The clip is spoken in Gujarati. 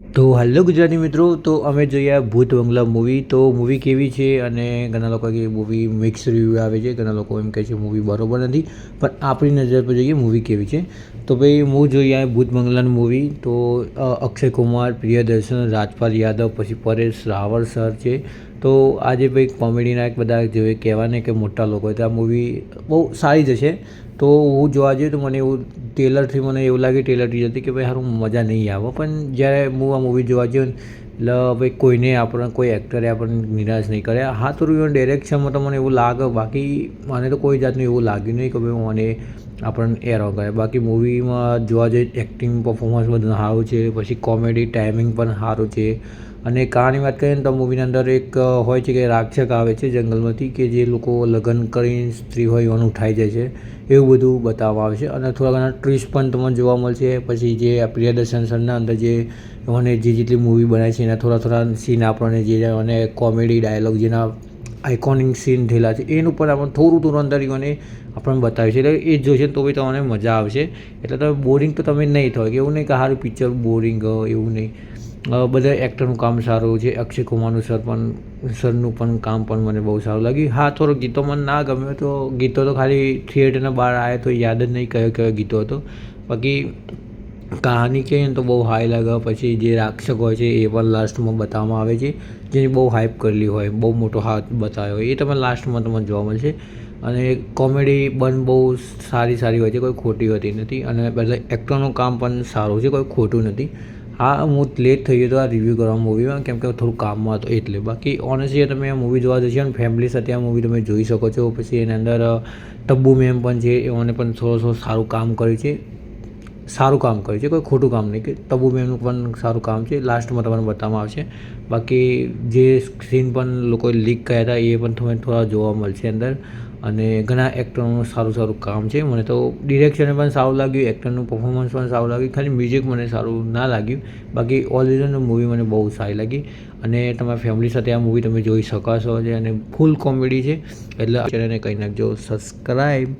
તો હેલો ગુજરાતી મિત્રો, તો અમે જોઈએ ભૂત બંગલા મૂવી. તો મૂવી કેવી છે, અને ઘણા લોકો કે મૂવી મિક્સ રિવ્યૂ આવે છે, ઘણા લોકો એમ કહે છે મૂવી બરોબર નથી. પણ આપણી નજર પર જોઈએ મૂવી કેવી છે. તો ભાઈ હું જોઈએ ભૂત બંગલાનું મૂવી. તો અક્ષય કુમાર, પ્રિયદર્શન, રાજપાલ યાદવ, પછી પરેશ રાવળ સર છે. તો આજે ભાઈ કોમેડીના એક બધા જે કહેવાય ને કે મોટા લોકો, તો આ મૂવી બહુ સારી જશે. તો હું જોવા જઈએ તો મને એવું ટ્રેલરથી મને એવું લાગે, ટ્રેલરથી હતી કે ભાઈ સારું મજા નહીં આવે. પણ જ્યારે હું આ મૂવી જોવા ગયો ને, એટલે ભાઈ કોઈને આપણને કોઈ એક્ટરે આપણને નિરાશ નહીં કરે. હા, થોડું એવું ડિરેક્શનમાં તો મને એવું લાગે, બાકી મને તો કોઈ જાતનું એવું લાગ્યું નહીં કે ભાઈ મને આપણને એરો કરે. બાકી મૂવીમાં જોવા જઈએ એક્ટિંગ પરફોર્મન્સ બધું સારું છે, પછી કોમેડી ટાઈમિંગ પણ સારું છે. અને કહાની વાત કરીએ ને તો મૂવીની અંદર એક હોય છે કે રાક્ષસ આવે છે જંગલમાંથી, કે જે લોકો લગ્ન કરીને સ્ત્રી હોય એને ઉઠાઈ જાય છે, એવું બધું બતાવવામાં આવે છે. અને થોડા ઘણા ટ્વિસ્ટ પણ તમને જોવા મળશે. પછી જે પ્રિયદર્શન સરના અંદર જે અને જે જેટલી મૂવી બનાવી છે એના થોડા થોડા સીન આપણને જે અને કોમેડી ડાયલોગ જેના આઇકોનિક સીન થયેલા છે એનું પણ આપણને થોડું થોડું અંદર અને આપણને બતાવે છે. એટલે એ જોશે તો બી તમને મજા આવશે. એટલે તમે બોરિંગ તો તમે નહીં થાય, કે એવું નહીં કે સારું પિક્ચર બોરિંગ એવું નહીં. બધા એક્ટરનું કામ સારું છે. અક્ષય કુમારનું સરનું પણ કામ પણ મને બહુ સારું લાગ્યું. હા, થોડો ગીતો મને ના ગમ્યો, તો ગીતો તો ખાલી થિયેટરના બહાર આવ્યા તો યાદ જ નહીં કયો કયો ગીતો હતો. બાકી કહાની કહીએ ને તો બહુ હાઈ લાગે. પછી જે રાક્ષક હોય છે એ પણ લાસ્ટમાં બતાવવામાં આવે છે, જેની બહુ હાઇપ કરેલી હોય, બહુ મોટો હાથ બતાવ્યો હોય, એ તમે લાસ્ટમાં તમને જોવા મળશે. અને કોમેડી પણ બહુ સારી સારી હોય છે, કોઈ ખોટી હોતી નથી. અને બધા એક્ટરનું કામ પણ સારું છે, કોઈ ખોટું નથી. હા, હું લેટ થઈ ગયો હતો આ રિવ્યૂ કરવા મૂવીમાં, કેમ કે થોડું કામમાં હતો એટલે. બાકી ઓનેસ્ટલી તમે આ મૂવી જોવા જશો ને ફેમિલી સાથે, આ મૂવી તમે જોઈ શકો છો. પછી એની અંદર તબ્બુ મેમ પણ છે, એમને પણ થોડું સારું કામ કર્યું છે. સારું કામ કર્યું છે, કોઈ ખોટું કામ નહીં. કે તબ્બુ મેમનું પણ સારું કામ છે, લાસ્ટમાં તમને બતાવવામાં આવશે. બાકી જે સીન પણ લોકોએ લીક કર્યા હતા એ પણ તમને થોડા જોવા મળશે અંદર. અને ઘણા એક્ટરોનું સારું સારું કામ છે. મને તો ડિરેક્શન પણ સારું લાગ્યું, એક્ટરનું પરફોર્મન્સ પણ સારું લાગ્યું, ખાલી મ્યુઝિક મને સારું ના લાગ્યું. બાકી ઓલ ઇન મૂવી મને બહુ સારી લાગી. અને તમારા ફેમિલી સાથે આ મૂવી તમે જોઈ શકો છો. અને ફૂલ કોમેડી છે, એટલે ચેનલને કહી નાખજો સબસ્ક્રાઈબ.